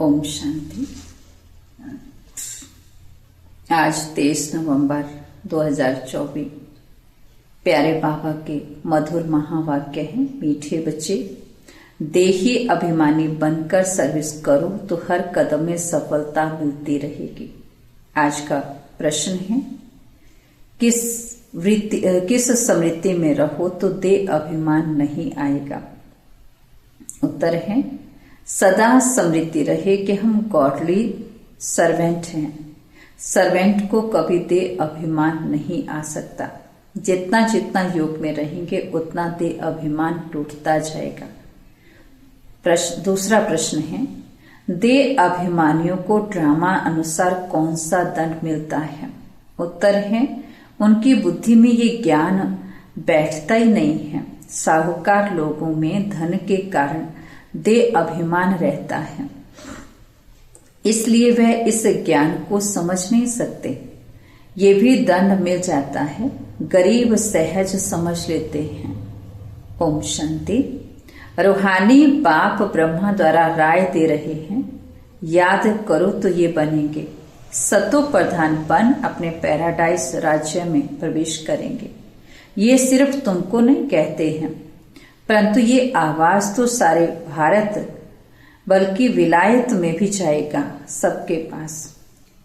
ओम शांति। आज 23 नवंबर 2024। प्यारे बाबा के मधुर महावाक्य हैं। मीठे बच्चे, देही अभिमानी बनकर सर्विस करो तो हर कदम में सफलता मिलती रहेगी। आज का प्रश्न है, किस स्मृति में रहो तो देह अभिमान नहीं आएगा। उत्तर है, सदा स्मृति रहे कि हम गॉडली सर्वेंट हैं। सर्वेंट को कभी देह अभिमान नहीं आ सकता। जितना जितना योग में रहेंगे उतना देह अभिमान टूटता जाएगा। दूसरा प्रश्न है, देह अभिमानियों को ड्रामा अनुसार कौन सा दंड मिलता है। उत्तर है, उनकी बुद्धि में ये ज्ञान बैठता ही नहीं है। साहूकार लोगों में धन के कारण देह अभिमान रहता है, इसलिए वह इस ज्ञान को समझ नहीं सकते। ये भी दंड मिल जाता है। गरीब सहज समझ लेते हैं। ओम शांति। रूहानी बाप ब्रह्मा द्वारा राय दे रहे हैं, याद करो तो ये बनेंगे। सतो प्रधान बन अपने पैराडाइज राज्य में प्रवेश करेंगे। ये सिर्फ तुमको नहीं कहते हैं, परंतु ये आवाज तो सारे भारत बल्कि विलायत में भी जाएगा। सबके पास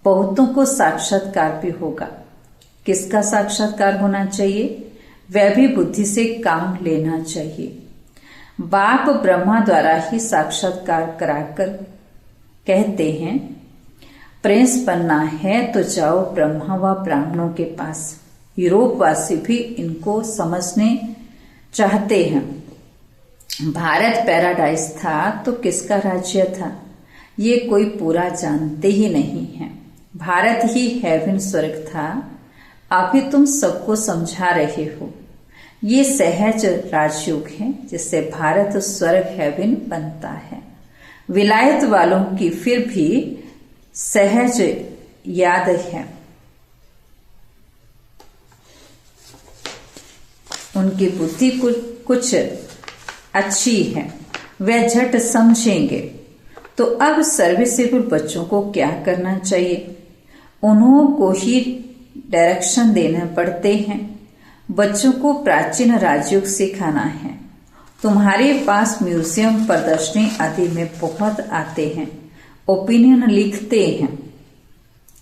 बहुतों को साक्षात्कार भी होगा। किसका साक्षात्कार होना चाहिए? वह भी बुद्धि से काम लेना चाहिए। बाप ब्रह्मा द्वारा ही साक्षात्कार कराकर कहते हैं, प्रिंस बनना है तो जाओ ब्रह्मा व ब्राह्मणों के पास। यूरोपवासी भी इनको समझने चाहते हैं। भारत पैराडाइज था तो किसका राज्य था, ये कोई पूरा जानते ही नहीं है। भारत ही हेवन स्वर्ग था। अभी तुम सबको समझा रहे हो। ये सहज राजयोग है जिससे भारत स्वर्ग हेवन बनता है। विलायत वालों की फिर भी सहज याद है। उनकी बुद्धि कुछ अच्छी है, वे झट समझेंगे। तो अब सर्विसेबल बच्चों को क्या करना चाहिए? उन्हों को ही डायरेक्शन देने पड़ते हैं। बच्चों को प्राचीन राजयोग सिखाना है। तुम्हारे पास म्यूजियम, प्रदर्शनी आदि में बहुत आते हैं, ओपिनियन लिखते हैं।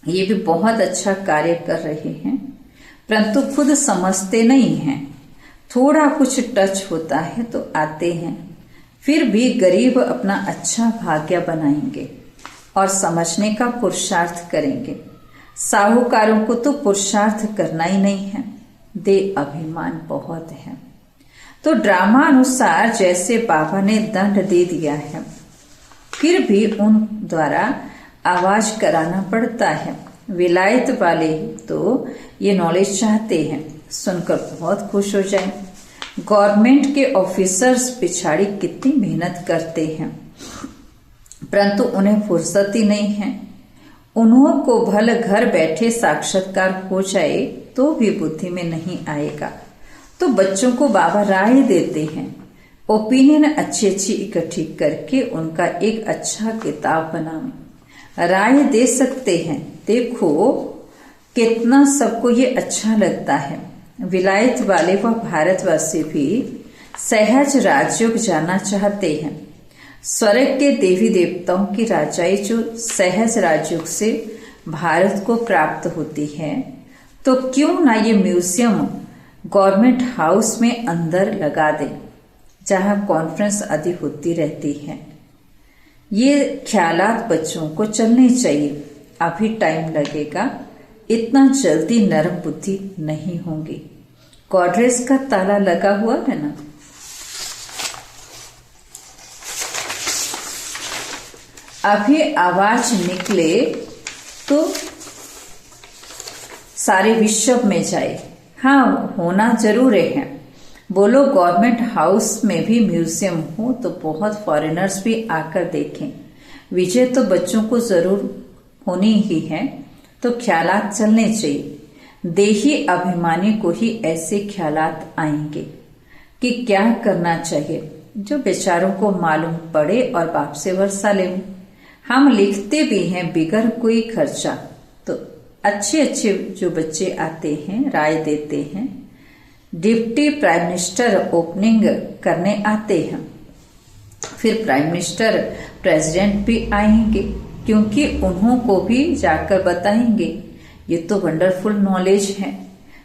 ये भी बहुत अच्छा कार्य कर रहे हैं, परंतु खुद समझते नहीं हैं। थोड़ा कुछ टच होता है तो आते हैं। फिर भी गरीब अपना अच्छा भाग्य बनाएंगे और समझने का पुरुषार्थ करेंगे। साहूकारों को तो पुरुषार्थ करना ही नहीं है। देह अभिमान बहुत है। तो ड्रामा अनुसार जैसे बाबा ने दंड दे दिया है, फिर भी उन द्वारा आवाज कराना पड़ता है। विलायत वाले तो ये नॉलेज चाहते हैं, सुनकर बहुत खुश हो जाएं। गवर्नमेंट के ऑफिसर्स पिछाड़ी कितनी मेहनत करते हैं, परंतु उन्हें फुर्सत ही नहीं है। उन्हों को भले घर बैठे साक्षात्कार हो जाए तो भी बुद्धि में नहीं आएगा। तो बच्चों को बाबा राय देते हैं, ओपिनियन अच्छी अच्छी इकट्ठी करके उनका एक अच्छा किताब बनाओ। राय दे सकते हैं, देखो कितना सबको ये अच्छा लगता है। विलायत वाले व भारतवासी भी सहज राजयोग जाना चाहते हैं। स्वर्ग के देवी देवताओं की राजाई जो सहज राजयोग से भारत को प्राप्त होती है, तो क्यों ना ये म्यूजियम गवर्नमेंट हाउस में अंदर लगा दे, जहां कॉन्फ्रेंस आदि होती रहती है। ये ख्यालात बच्चों को चलने चाहिए। अभी टाइम लगेगा, इतना जल्दी नरम बुद्धि नहीं होंगी। गॉडरेज का ताला लगा हुआ है ना, अभी आवाज निकले तो सारे विश्व में जाए। हाँ, होना जरूर है। बोलो गवर्नमेंट हाउस में भी म्यूजियम हो तो बहुत फॉरेनर्स भी आकर देखें। विजय तो बच्चों को जरूर होनी ही है, तो ख्यालात चलने चाहिए। देही अभिमानी को ही ऐसे ख्यालात आएंगे कि क्या करना चाहिए, जो बेचारों को मालूम पड़े और बाप से वर्षा ले। हम लिखते भी हैं बिगर कोई खर्चा। तो अच्छे अच्छे जो बच्चे आते हैं राय देते हैं, डिप्टी प्राइम मिनिस्टर ओपनिंग करने आते हैं, फिर प्राइम मिनिस्टर प्रेसिडेंट भी आएंगे, क्योंकि उन्हों को भी जाकर बताएंगे। ये तो वंडरफुल नॉलेज है।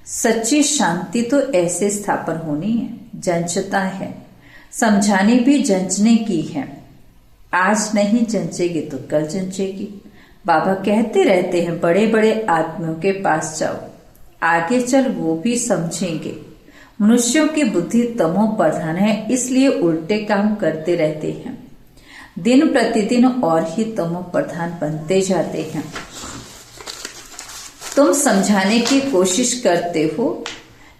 सच्ची शांति तो ऐसे स्थापन होनी है, जंचता है, समझाने भी जंचने की है। आज नहीं जंचेगी तो कल जंचेगी। बाबा कहते रहते हैं बड़े बड़े आदमियों के पास जाओ, आगे चल वो भी समझेंगे। मनुष्यों की बुद्धि तमो प्रधान है, इसलिए उल्टे काम करते रहते हैं। दिन प्रतिदिन और ही तमो प्रधान बनते जाते हैं। तुम समझाने की कोशिश करते हो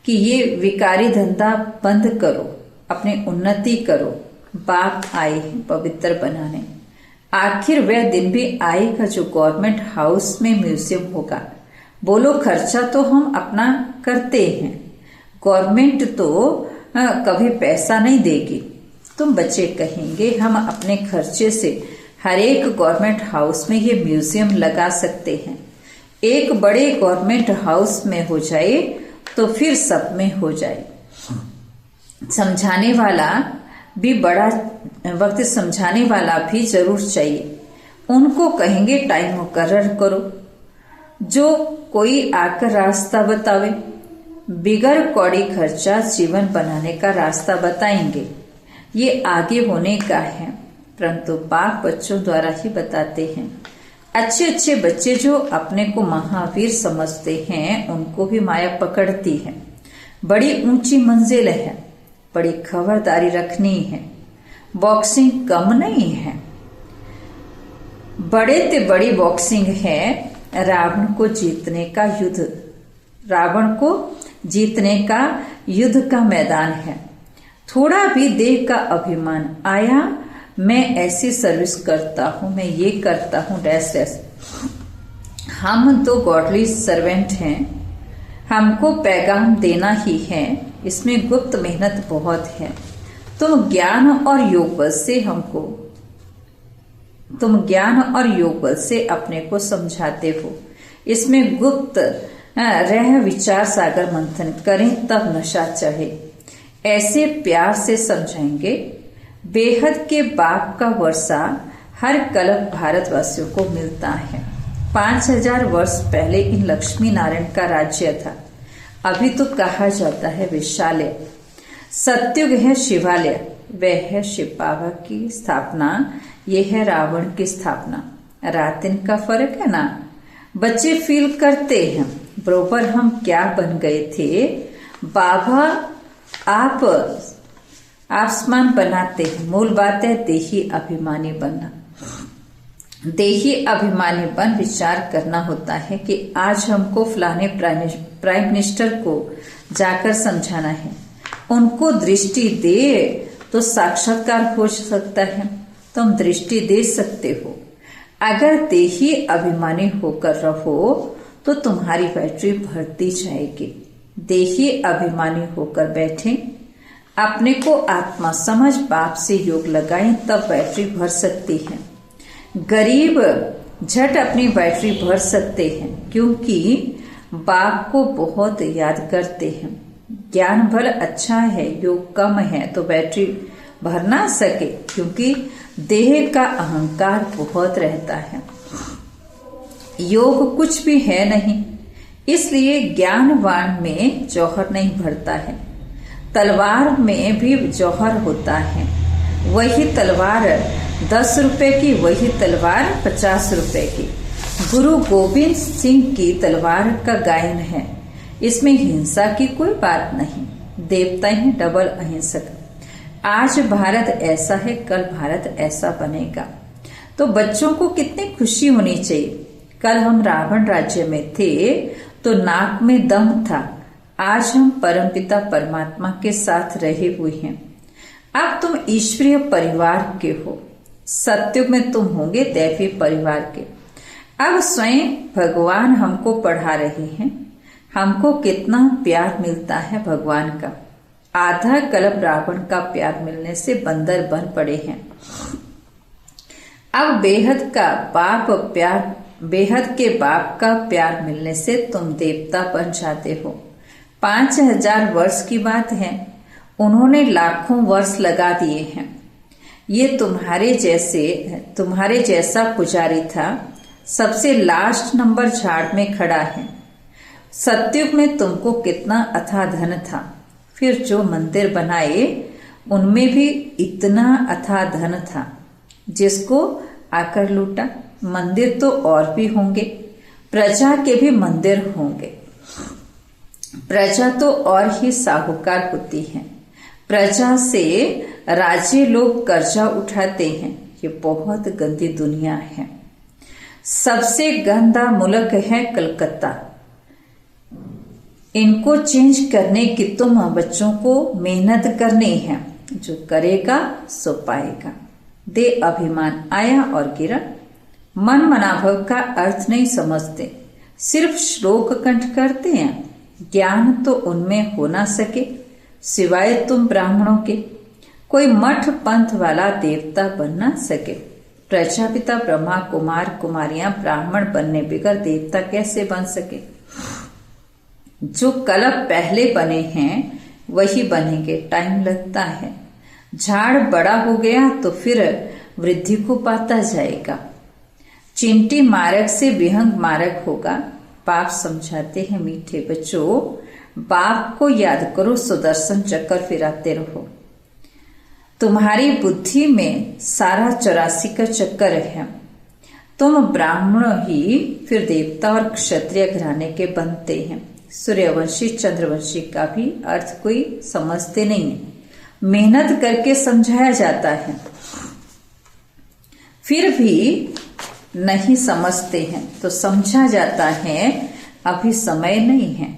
कि ये विकारी धंधा बंद करो, अपनी उन्नति करो। बाप आए हैं पवित्र बनाने। आखिर वह दिन भी आएगा जो गवर्नमेंट हाउस में म्यूजियम होगा। बोलो खर्चा तो हम अपना करते हैं, गवर्नमेंट तो कभी पैसा नहीं देगी। तुम बच्चे कहेंगे हम अपने खर्चे से हर एक गवर्नमेंट हाउस में ये म्यूजियम लगा सकते हैं। एक बड़े गवर्नमेंट हाउस में हो जाए तो फिर सब में हो जाए। समझाने वाला भी बड़ा वक्त समझाने वाला भी जरूर चाहिए। उनको कहेंगे टाइम मुकर्रर करो, जो कोई आकर रास्ता बतावे। बिगर कौड़ी खर्चा जीवन बनाने का रास्ता बताएंगे। ये आगे होने का है, परंतु बाप बच्चों द्वारा ही बताते हैं। अच्छे अच्छे बच्चे जो अपने को महावीर समझते हैं, उनको भी माया पकड़ती है। बड़ी ऊंची मंजिल है, बड़ी खबरदारी रखनी है। बॉक्सिंग कम नहीं है, बड़े ते बड़ी बॉक्सिंग है। रावण को जीतने का युद्ध, रावण को जीतने का युद्ध का मैदान है। थोड़ा भी देह का अभिमान आया, मैं ऐसी सर्विस करता हूं, मैं ये करता हूं, डैश डैश। हम तो गॉडली सर्वेंट हैं, हमको पैगाम देना ही है। इसमें गुप्त मेहनत बहुत है। तुम ज्ञान और योग बल से अपने को समझाते हो। इसमें गुप्त रह विचार सागर मंथन करें तब नशा चढ़े। ऐसे प्यार से समझाएंगे। बेहद के बाप का वर्षा हर कल्प भारतवासियों को मिलता है। 5000 वर्ष पहले इन लक्ष्मी नारायण का राज्य था। अभी तो कहा जाता है विशालय। सत्युग है शिवालय, वह है शिव बाबा की स्थापना, यह है रावण की स्थापना। रात दिन का फर्क है ना। बच्चे फील करते हैं बरोबर हम क्या बन गए थे। बाबा आप आसमान बनाते हैं। मूल बात है देही अभिमानी बनना। देही अभिमानी बन विचार करना होता है कि आज हमको फलाने प्राइम मिनिस्टर को जाकर समझाना है। उनको दृष्टि दे तो साक्षात्कार हो सकता है। तुम दृष्टि दे सकते हो। अगर देही अभिमानी होकर रहो तो तुम्हारी बैटरी भरती जाएगी। देही अभिमानी होकर बैठे, अपने को आत्मा समझ बाप से योग लगाएं, तब बैटरी भर सकती है। गरीब झट अपनी बैटरी भर सकते हैं, क्योंकि बाप को बहुत याद करते हैं। ज्ञान भल अच्छा है, योग कम है तो बैटरी भर ना सके, क्योंकि देह का अहंकार बहुत रहता है। योग कुछ भी है नहीं, इसलिए ज्ञानवान में जौहर नहीं भरता है। तलवार में भी जौहर होता है। वही तलवार 10 रुपए की, वही तलवार 50 रुपए की। गुरु गोविंद सिंह की तलवार का गायन है। इसमें हिंसा की कोई बात नहीं। देवता ही डबल अहिंसक। आज भारत ऐसा है, कल भारत ऐसा बनेगा। तो बच्चों को कितनी खुशी होनी चाहिए। कल हम रावण राज्य में थे तो नाक में दम था। आज हम परमपिता परमात्मा के साथ रहे हुए हैं। अब तुम ईश्वरीय परिवार के हो। सत्युग में तुम होंगे दैवी परिवार के। अब स्वयं भगवान हमको पढ़ा रहे हैं। हमको कितना प्यार मिलता है भगवान का। आधा कल्प रावण का प्यार मिलने से बंदर बन पड़े हैं। अब बेहद के बाप का प्यार मिलने से तुम देवता बन जाते हो। 5000 वर्ष की बात है, उन्होंने लाखों वर्ष लगा दिए हैं। ये तुम्हारे जैसा पुजारी था, सबसे लास्ट नंबर झाड़ में खड़ा है। सतयुग में तुमको कितना अथाह धन था, फिर जो मंदिर बनाए उनमें भी इतना अथाह धन था, जिसको आकर लूटा। मंदिर तो और भी होंगे, प्रजा के भी मंदिर होंगे। प्रजा तो और ही साहूकार होती है। प्रजा से राजे लोग कर्जा उठाते हैं। ये बहुत गंदी दुनिया है। सबसे गंदा मुल्क है कलकत्ता। इनको चेंज करने की तुम बच्चों को मेहनत करनी है। जो करेगा सो पाएगा। दे अभिमान आया और गिरा। मन मनाभव का अर्थ नहीं समझते, सिर्फ श्लोक कंठ करते हैं। ज्ञान तो उनमें हो ना सके सिवाय तुम ब्राह्मणों के। कोई मठ पंथ वाला देवता बन ना सके। प्रजापिता ब्रह्मा कुमार कुमारियां ब्राह्मण बनने बगैर देवता कैसे बन सके। जो कल्प पहले बने हैं वही बनेंगे, टाइम लगता है। झाड़ बड़ा हो गया तो फिर वृद्धि को पाता जाएगा। चिंटी मार्ग से विहंग मार्ग होगा। बाप समझाते हैं मीठे बच्चों, बाप को याद करो, सुदर्शन चक्कर फिराते रहो। तुम्हारी बुद्धि में सारा 84 का चक्कर है। तुम ब्राह्मण ही फिर देवता और क्षत्रिय घराने के बनते हैं। सूर्यवंशी चंद्रवंशी का भी अर्थ कोई समझते नहीं है। मेहनत करके समझाया जाता है, फिर भी नहीं समझते हैं तो समझा जाता है अभी समय नहीं है।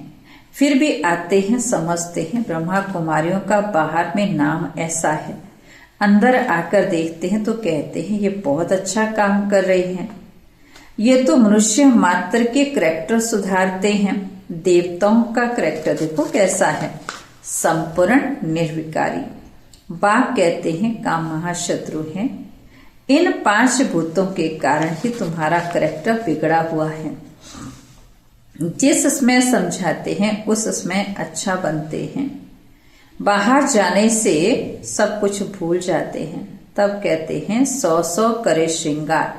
फिर भी आते हैं, समझते हैं। ब्रह्मा कुमारियों का बाहर में नाम ऐसा है, अंदर आकर देखते हैं तो कहते हैं ये बहुत अच्छा काम कर रहे हैं। ये तो मनुष्य मात्र के करैक्टर सुधारते हैं। देवताओं का करैक्टर देखो कैसा है, संपूर्ण निर्विकारी। बाप कहते हैं काम महाशत्रु है। इन 5 भूतों के कारण ही तुम्हारा करैक्टर बिगड़ा हुआ है। जिस समय समझाते हैं उस समय अच्छा बनते हैं। बाहर जाने से सब कुछ भूल जाते हैं। तब कहते हैं 100 करे श्रृंगार।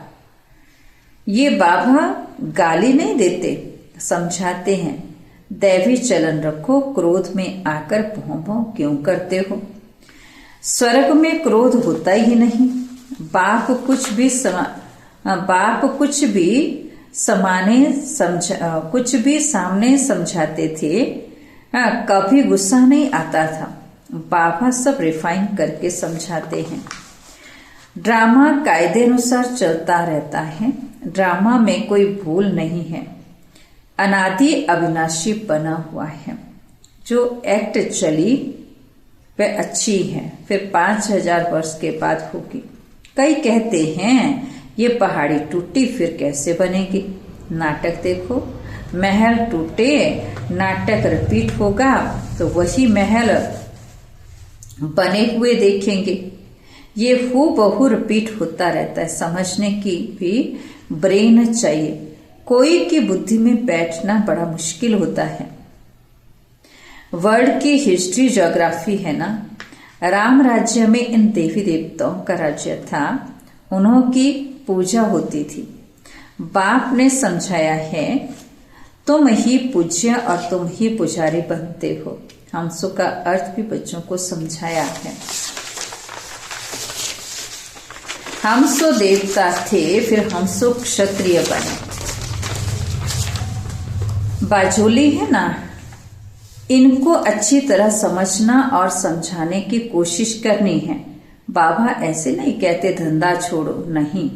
ये बाबा गाली नहीं देते, समझाते हैं दैवी चलन रखो। क्रोध में आकर भौं भौं क्यों करते हो। स्वर्ग में क्रोध होता ही नहीं। बाप कुछ भी सामने समझाते थे, कभी गुस्सा नहीं आता था। बाबा सब रिफाइन करके समझाते हैं। ड्रामा कायदे अनुसार चलता रहता है। ड्रामा में कोई भूल नहीं है। अनादि अविनाशी बना हुआ है। जो एक्ट चली वह अच्छी है, फिर 5000 वर्ष के बाद होगी। कई कहते हैं ये पहाड़ी टूटी फिर कैसे बनेगी। नाटक देखो, महल टूटे, नाटक रिपीट होगा तो वही महल बने हुए देखेंगे। ये हूबहू रिपीट होता रहता है। समझने की भी ब्रेन चाहिए। कोई की बुद्धि में बैठना बड़ा मुश्किल होता है। वर्ल्ड की हिस्ट्री ज्योग्राफी है ना। राम राज्य में इन देवी देवताओं का राज्य था, उन्हों की पूजा होती थी। बाप ने समझाया है तुम ही पूज्य और तुम ही पुजारी बनते हो। हंसों का अर्थ भी बच्चों को समझाया है। हंसो देवता थे, फिर हंसो क्षत्रिय बने। बाजोली है ना, इनको अच्छी तरह समझना और समझाने की कोशिश करनी है। बाबा ऐसे नहीं कहते धंधा छोड़ो, नहीं,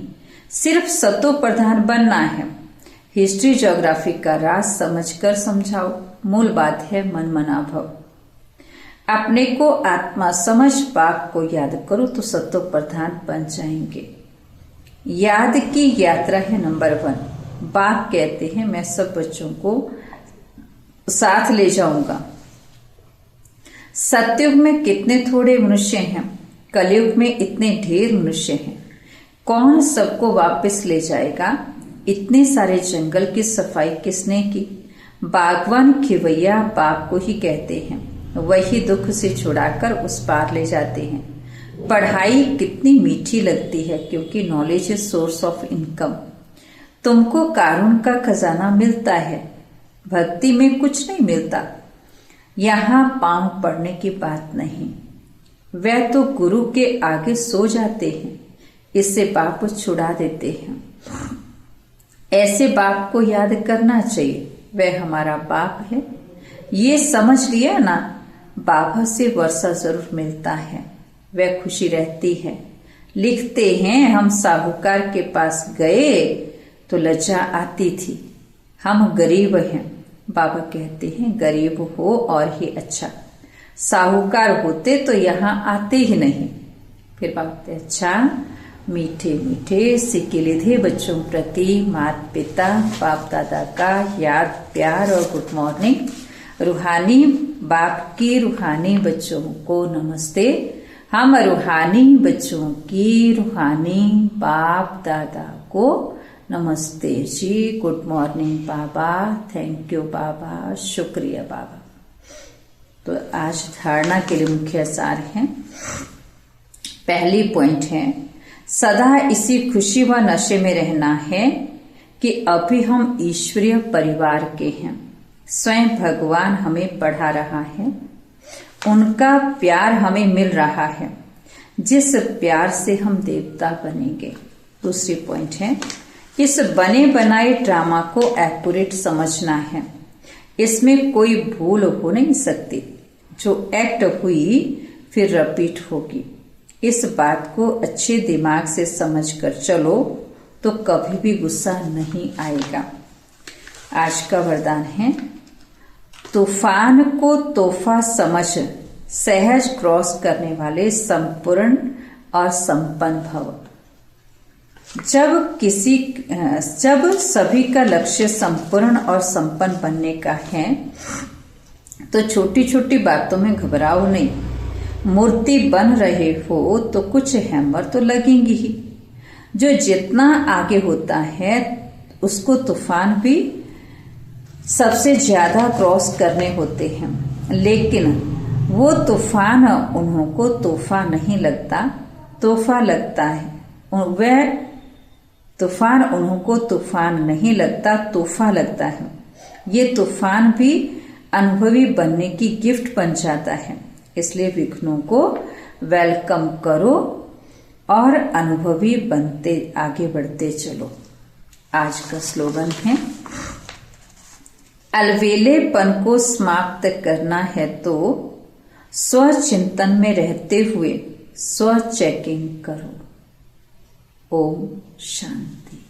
सिर्फ सतो प्रधान बनना है। हिस्ट्री ज्योग्राफी का राज समझकर समझाओ। मूल बात है मन मनाभव। अपने को आत्मा समझ बाप को याद करो तो सतो प्रधान बन जाएंगे। याद की यात्रा है नंबर 1। बाप कहते हैं मैं सब बच्चों को साथ ले जाऊंगा। सतयुग में कितने थोड़े मनुष्य हैं, कलयुग में इतने ढेर मनुष्य हैं। कौन सबको वापस ले जाएगा? इतने सारे जंगल की सफाई किसने की? बागवान खिवैया बाप को ही कहते हैं, वही दुख से छुड़ाकर उस पार ले जाते हैं। पढ़ाई कितनी मीठी लगती है, क्योंकि knowledge is source of income. तुमको कारून का खजाना मिलता है, भक्ति में कुछ नहीं मिलता। यहाँ पांव पड़ने की बात नहीं, वह तो गुरु के आगे सो जाते हैं, इससे बाप छुड़ा देते हैं। ऐसे बाप को याद करना चाहिए, वह हमारा बाप है। ये समझ लिया ना, बाबा से वर्षा जरूर मिलता है, वह खुशी रहती है। लिखते हैं, हम साहूकार के पास गए तो लज्जा आती थी, हम गरीब हैं। बाबा कहते हैं, गरीब हो और ही अच्छा, साहूकार होते तो यहाँ आते ही नहीं। फिर बाबा कहते, अच्छा मीठे मीठे सिक्के लिधे बच्चों प्रति माता पिता बाप दादा का याद प्यार और गुड मॉर्निंग। रूहानी बाप की रूहानी बच्चों को नमस्ते। हम रूहानी बच्चों की रूहानी बाप दादा को नमस्ते जी। गुड मॉर्निंग बाबा, थैंक यू बाबा, शुक्रिया बाबा। तो आज धारणा के लिए मुख्य सार हैं। पहली पॉइंट है, सदा इसी खुशी व नशे में रहना है कि अभी हम ईश्वरीय परिवार के हैं। स्वयं भगवान हमें पढ़ा रहा है, उनका प्यार हमें मिल रहा है, जिस प्यार से हम देवता बनेंगे। दूसरी पॉइंट है, इस बने बनाए ड्रामा को एक्यूरेट समझना है, इसमें कोई भूल हो नहीं सकती। जो एक्ट हुई फिर रिपीट होगी। इस बात को अच्छे दिमाग से समझकर चलो तो कभी भी गुस्सा नहीं आएगा। आज का वरदान है, तूफान को तोहफा समझ सहज क्रॉस करने वाले संपूर्ण और संपन्न भव। जब सभी का लक्ष्य संपूर्ण और संपन्न बनने का है तो छोटी छोटी बातों में घबराओ नहीं। मूर्ति बन रहे हो तो कुछ हैमर तो लगेंगी ही। जो जितना आगे होता है उसको तूफान भी सबसे ज्यादा क्रॉस करने होते हैं, लेकिन वो तूफान उन्हों को तोहफा नहीं लगता, तोहफा लगता है। वह तूफान उन्हों को तूफान नहीं लगता, तोहफा लगता है। ये तूफान भी अनुभवी बनने की गिफ्ट बन जाता है। इसलिए विघ्नों को वेलकम करो और अनुभवी बनते आगे बढ़ते चलो। आज का स्लोगन है, अलवेलेपन को समाप्त करना है तो स्वचिंतन में रहते हुए स्व चेकिंग करो। ओम शांति।